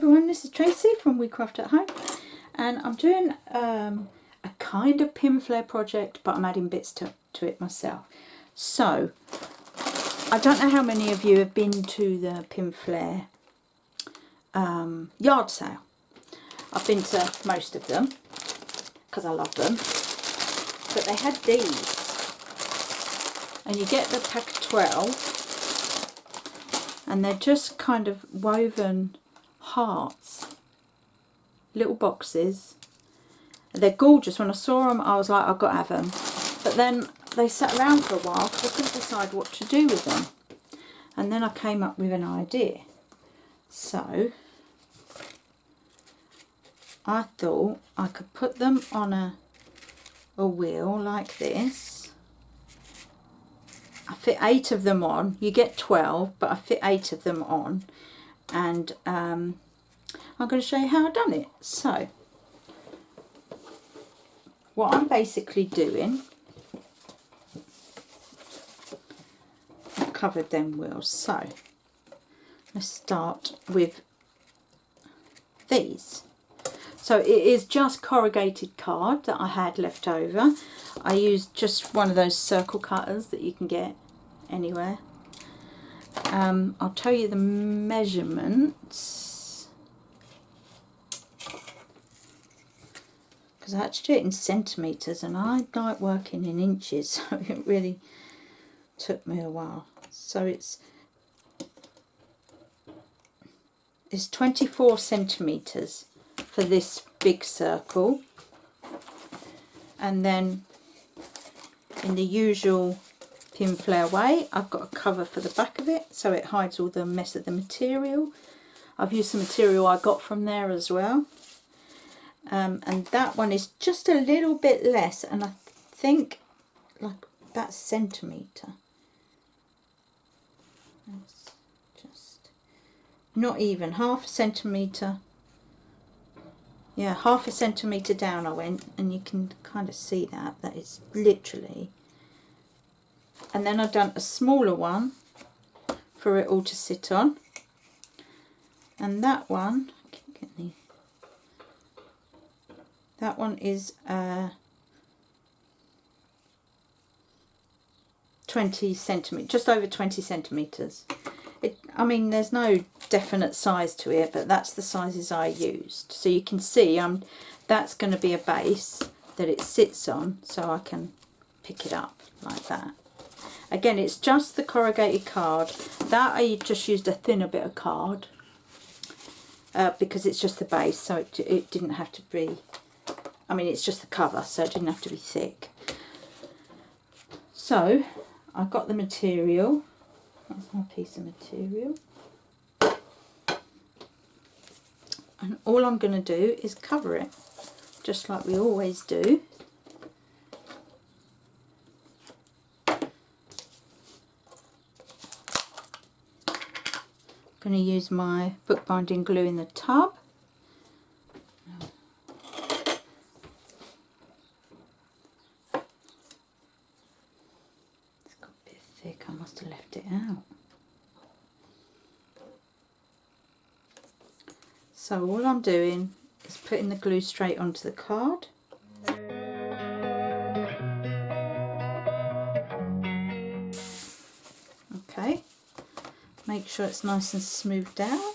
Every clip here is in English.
everyone, this is Tracy from We Craft at Home, and I'm doing a kind of Pinflair project, but I'm adding bits to it myself. So, I don't know how many of you have been to the Pinflair yard sale. I've been to most of them, because I love them, but they had these, and you get the pack of 12, and they're just kind of woven hearts, little boxes. They're gorgeous. When I saw them, I was like, I've got to have them. But then they sat around for a while because I couldn't decide what to do with them. And then I came up with an idea. So I thought I could put them on a wheel like this. I fit 8 of them on. You get 12, but I fit 8 of them on. And I'm going to show you how I've done it. So, what I'm basically doing, I've covered them wheels. So, let's start with these. So it is just corrugated card that I had left over. I used just one of those circle cutters that you can get anywhere. I'll tell you the measurements, because I had to do it in centimetres and I like working in inches, so it really took me a while. So it's 24 centimetres for this big circle, and then in the usual Pinflair way, I've got a cover for the back of it so it hides all the mess of the material. I've used some material I got from there as well, and that one is just a little bit less, and I think like about a centimetre. That's just not even half a centimetre. Yeah, half a centimetre down I went, and you can kind of see that it's literally. And then I've done a smaller one for it all to sit on, and that one, I keep getting that one is 20 centimetres, just over 20 centimetres. I mean, there's no definite size to it, but that's the sizes I used. So you can see that's going to be a base that it sits on, so I can pick it up like that. Again, it's just the corrugated card. That I just used a thinner bit of card because it's just the base, so it didn't have to be, I mean, it's just the cover, so it didn't have to be thick. So I've got the material. That's my piece of material. And all I'm going to do is cover it, just like we always do. I'm going to use my bookbinding glue in the tub. It's got a bit thick, I must have left it out. So all I'm doing is putting the glue straight onto the card. Okay, make sure it's nice and smoothed out.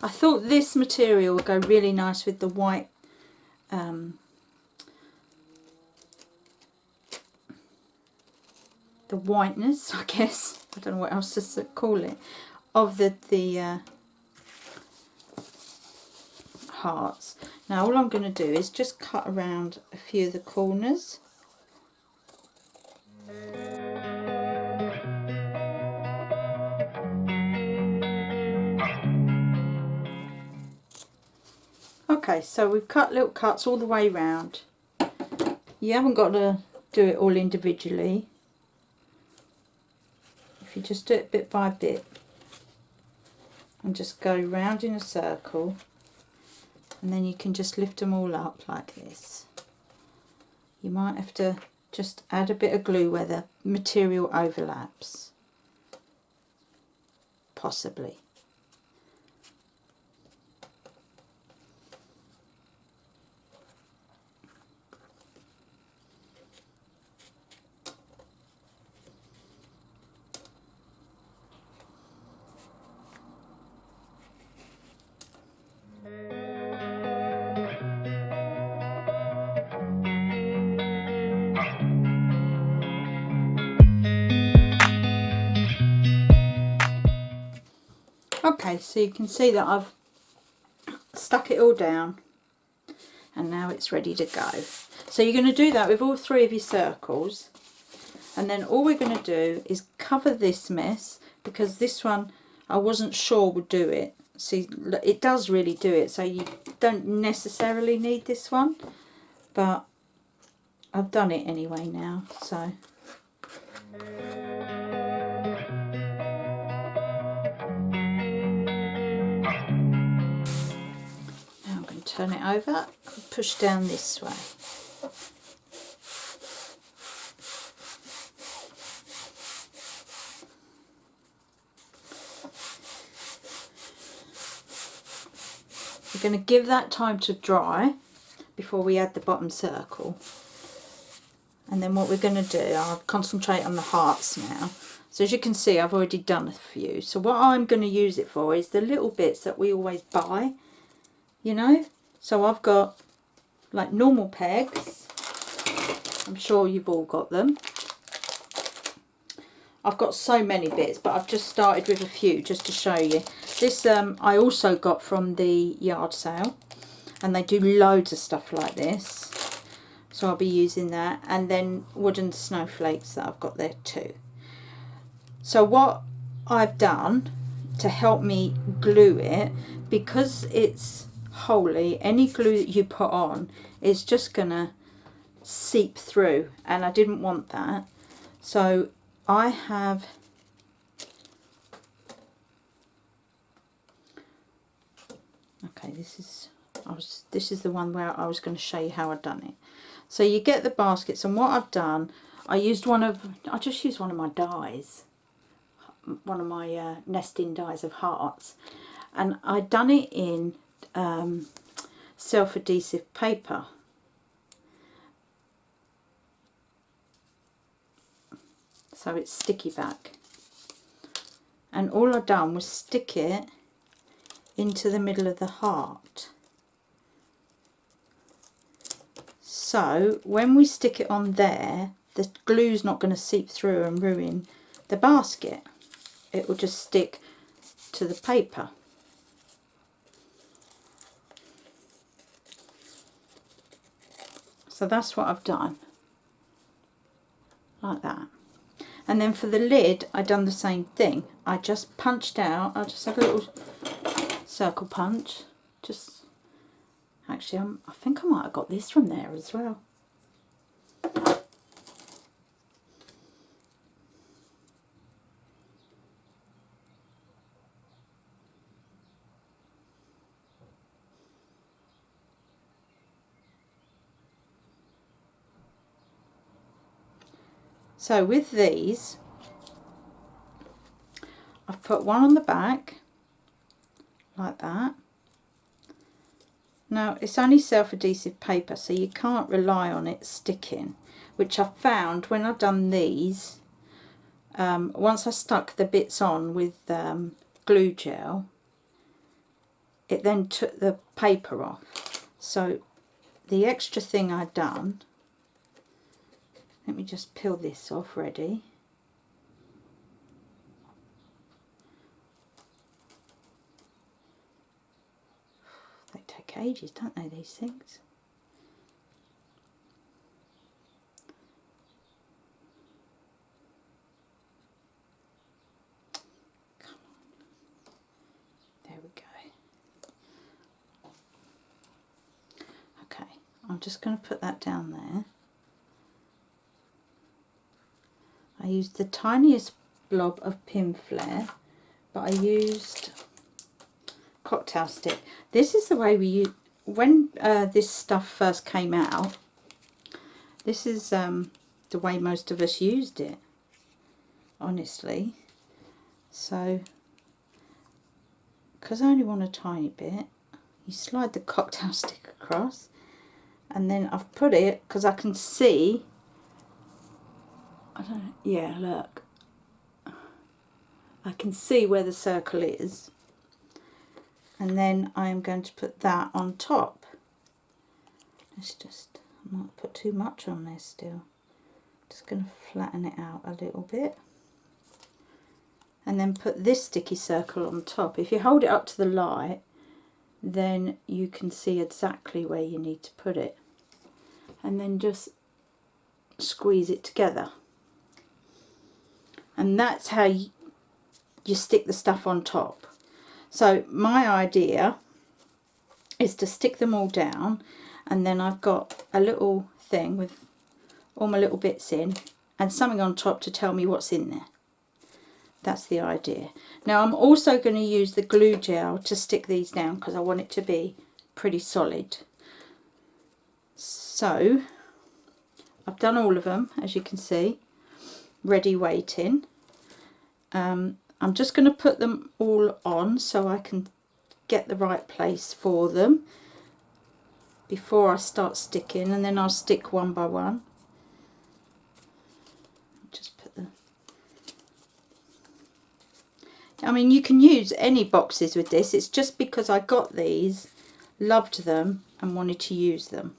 I thought this material would go really nice with the white the whiteness, I guess, I don't know what else to call it, of the hearts. Now all I'm going to do is just cut around a few of the corners. Okay, so we've cut little cuts all the way round. You haven't got to do it all individually. If you just do it bit by bit and just go round in a circle, and then you can just lift them all up like this. You might have to just add a bit of glue where the material overlaps, possibly. Okay, so you can see that I've stuck it all down and now it's ready to go. So you're going to do that with all 3 of your circles, and then all we're going to do is cover this mess, because this one I wasn't sure would do it. See, it does really do it, so you don't necessarily need this one, but I've done it anyway now, so. Turn it over and push down this way. We're going to give that time to dry before we add the bottom circle. And then what we're going to do, I'll concentrate on the hearts now. So as you can see, I've already done a few. So what I'm going to use it for is the little bits that we always buy, you know. So I've got like normal pegs. I'm sure you've all got them. I've got so many bits, but I've just started with a few just to show you. This I also got from the yard sale, and they do loads of stuff like this. So I'll be using that, and then wooden snowflakes that I've got there too. So what I've done to help me glue it, because it's holy, any glue that you put on is just gonna seep through, and I didn't want that. So I have this is the one where I was going to show you how I've done it. So you get the baskets, and what I've done, I just used one of my dies, one of my nesting dies of hearts, and I'd done it in self-adhesive paper. So it's sticky back, and all I've done was stick it into the middle of the heart. So when we stick it on there, the glue's not going to seep through and ruin the basket. It will just stick to the paper. So that's what I've done, like that. And then for the lid, I done the same thing. I just punched out, I just had a little circle punch. Actually, I think I might have got this from there as well. So with these, I've put one on the back, like that. Now it's only self-adhesive paper, so you can't rely on it sticking, which I found when I've done these, once I stuck the bits on with glue gel, it then took the paper off. So the extra thing I'd done, let me just peel this off ready. They take ages, don't they, these things? Come on. There we go. Okay, I'm just going to put that down there. I used the tiniest blob of Pinflair, but I used cocktail stick. This is the way we use, when this stuff first came out, this is the way most of us used it, honestly. So, because I only want a tiny bit, you slide the cocktail stick across, and then I've put it, because I can see, I don't know, yeah, look, I can see where the circle is, and then I am going to put that on top. Let's just, I might put too much on there still. Just going to flatten it out a little bit. And then put this sticky circle on top. If you hold it up to the light, then you can see exactly where you need to put it. And then just squeeze it together. And that's how you stick the stuff on top. So my idea is to stick them all down, and then I've got a little thing with all my little bits in and something on top to tell me what's in there. That's the idea. Now I'm also going to use the glue gel to stick these down because I want it to be pretty solid. So I've done all of them, as you can see, ready waiting. I'm just going to put them all on so I can get the right place for them before I start sticking, and then I'll stick one by one. Just put the, I mean, you can use any boxes with this. It's just because I got these, loved them and wanted to use them.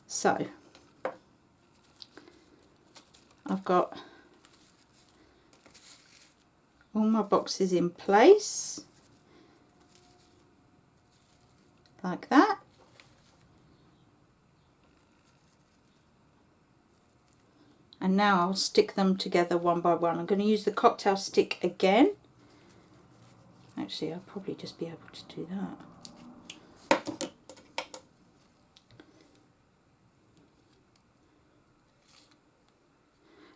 So I've got all my boxes in place like that. And now I'll stick them together one by one. I'm going to use the cocktail stick again. Actually, I'll probably just be able to do that.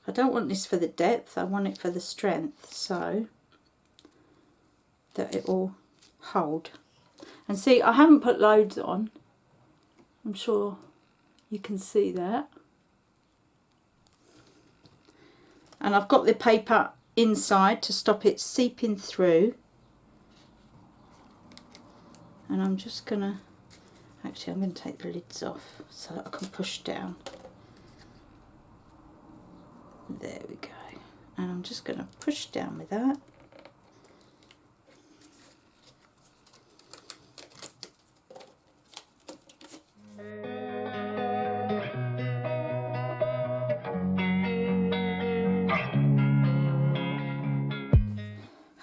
I don't want this for the depth, I want it for the strength, so that it will hold. And see, I haven't put loads on. I'm sure you can see that. And I've got the paper inside to stop it seeping through. And I'm just gonna, actually I'm going to take the lids off so that I can push down. There we go. And I'm just going to push down with that.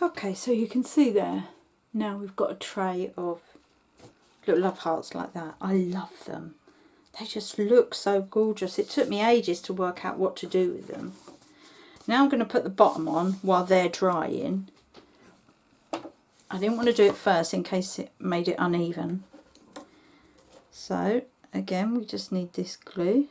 Okay, so you can see there, now we've got a tray of little love hearts like that. I love them. They just look so gorgeous. It took me ages to work out what to do with them. Now I'm going to put the bottom on while they're drying. I didn't want to do it first in case it made it uneven. So again, we just need this glue.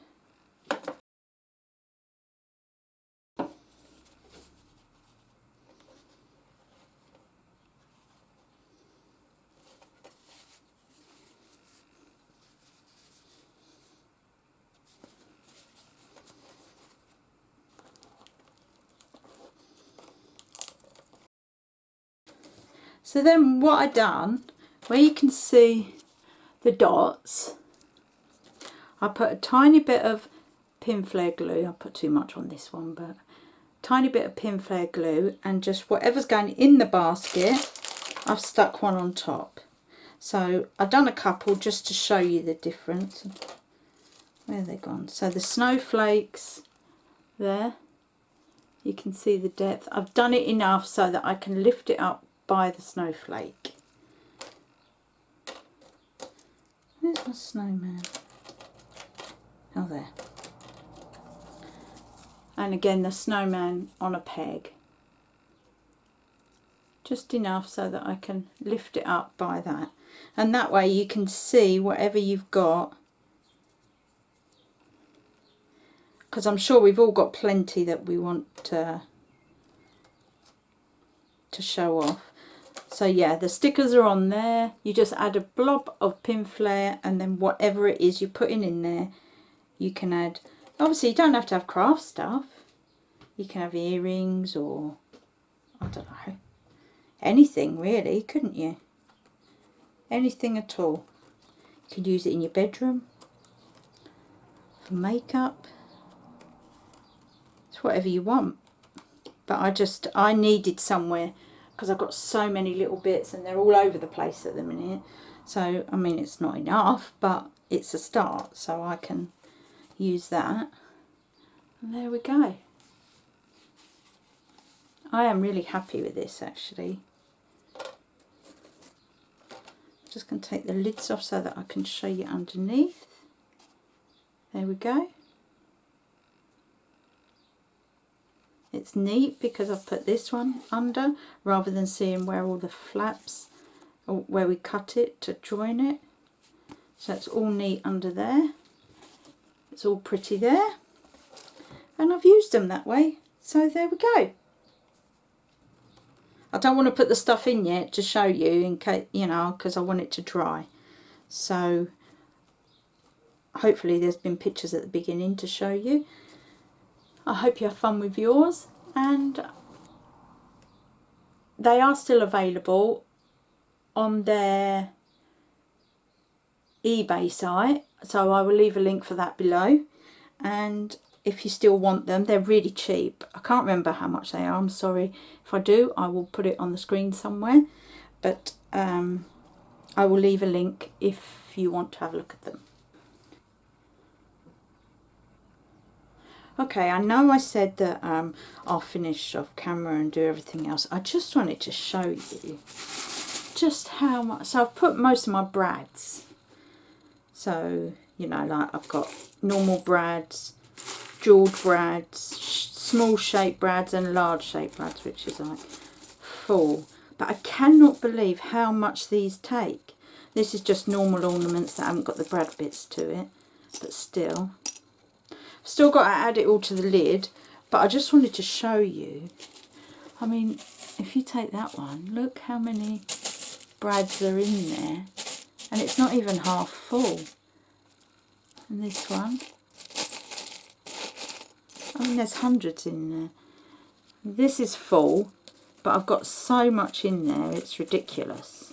So then what I done, where you can see the dots, I put a tiny bit of Pinflair glue. I put too much on this one, but tiny bit of Pinflair glue, and just whatever's going in the basket, I've stuck one on top. So I've done a couple just to show you the difference. Where have they gone? So the snowflakes there, you can see the depth. I've done it enough so that I can lift it up by the snowflake. Where's my snowman? Oh, there. And again, the snowman on a peg. Just enough so that I can lift it up by that. And that way you can see whatever you've got. Because I'm sure we've all got plenty that we want to show off. So yeah, the stickers are on there. You just add a blob of Pinflair, and then whatever it is you're putting in there, you can add Obviously you don't have to have craft stuff. You can have earrings or, I don't know, anything really, couldn't you? Anything at all. You could use it in your bedroom, for makeup. It's whatever you want. But I needed somewhere, because I've got so many little bits and they're all over the place at the minute. So, I mean, it's not enough, but it's a start. So I can use that. And there we go. I am really happy with this, actually. Just going to take the lids off so that I can show you underneath. There we go. It's neat because I've put this one under rather than seeing where all the flaps, or where we cut it to join it. So it's all neat under there. It's all pretty there. And I've used them that way. So there we go. I don't want to put the stuff in yet to show you, in case, you know, because I want it to dry. So hopefully there's been pictures at the beginning to show you. I hope you have fun with yours, and they are still available on their eBay site, so I will leave a link for that below. And if you still want them, they're really cheap. I can't remember how much they are, I'm sorry. If I do, I will put it on the screen somewhere, but I will leave a link if you want to have a look at them. Okay, I know I said that I'll finish off camera and do everything else. I just wanted to show you just how much. So I've put most of my brads. So, you know, like I've got normal brads, jeweled brads, small shape brads and large shape brads, which is like full. But I cannot believe how much these take. This is just normal ornaments that haven't got the brad bits to it, but still. Still got to add it all to the lid, but I just wanted to show you. I mean, if you take that one, look how many brads are in there, and it's not even half full. And this one, I mean, there's hundreds in there. This is full, but I've got so much in there, it's ridiculous.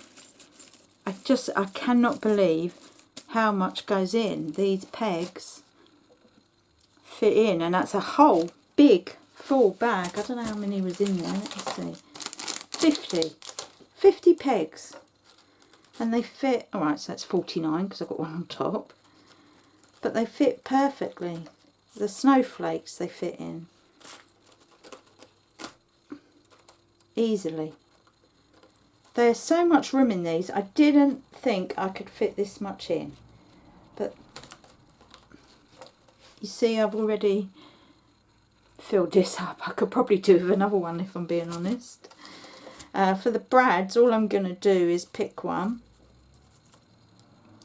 I cannot believe how much goes in. These pegs fit in, and that's a whole big full bag. I don't know how many was in there, let me see. 50 pegs, and they fit. All right, so that's 49 because I've got one on top, but they fit perfectly. The snowflakes they fit in easily. There's so much room in these. I didn't think I could fit this much in, but you see, I've already filled this up. I could probably do with another one if I'm being honest. For the brads, all I'm going to do is pick one.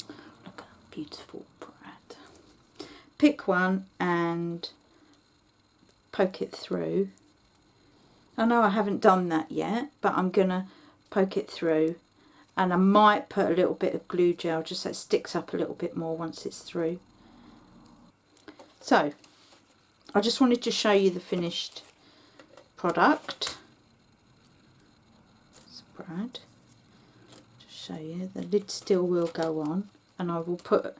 Look at that beautiful brad. Pick one and poke it through. I know I haven't done that yet, but I'm going to poke it through. And I might put a little bit of glue gel just so it sticks up a little bit more once it's through. So, I just wanted to show you the finished product. Brad, to show you, the lid still will go on, and I will put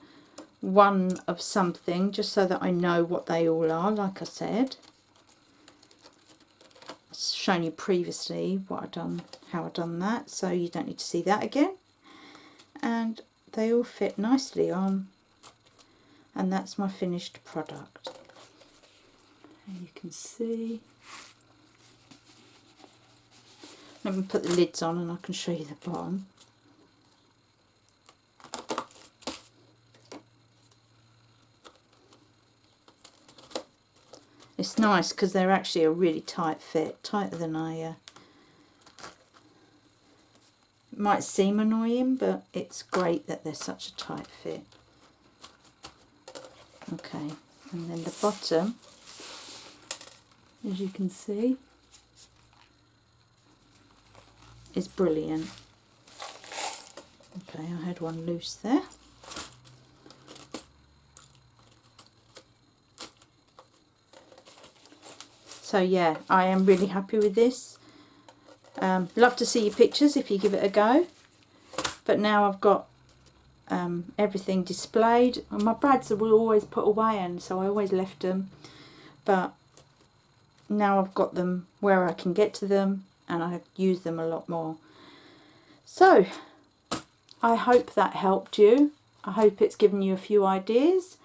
one of something just so that I know what they all are. Like I said, I've shown you previously what I've done, how I've done that, so you don't need to see that again. And they all fit nicely on, and that's my finished product. And you can see. Let me put the lids on and I can show you the bottom. It's nice because they're actually a really tight fit, tighter than it might seem annoying, but it's great that they're such a tight fit. Okay, and then the bottom, as you can see, is brilliant. Okay, I had one loose there. So yeah, I am really happy with this. Love to see your pictures if you give it a go. But now I've got everything displayed. And my brads were always put away, and so I always left them. But now I've got them where I can get to them, and I use them a lot more. So I hope that helped you. I hope it's given you a few ideas.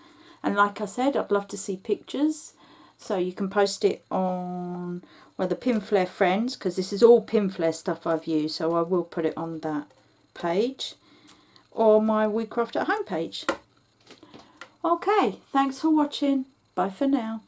And like I said, I'd love to see pictures. So you can post it on, well, the Pinflair friends, because this is all Pinflair stuff I've used. So I will put it on that page, or my WeCraft at Home page. Okay, thanks for watching. Bye for now.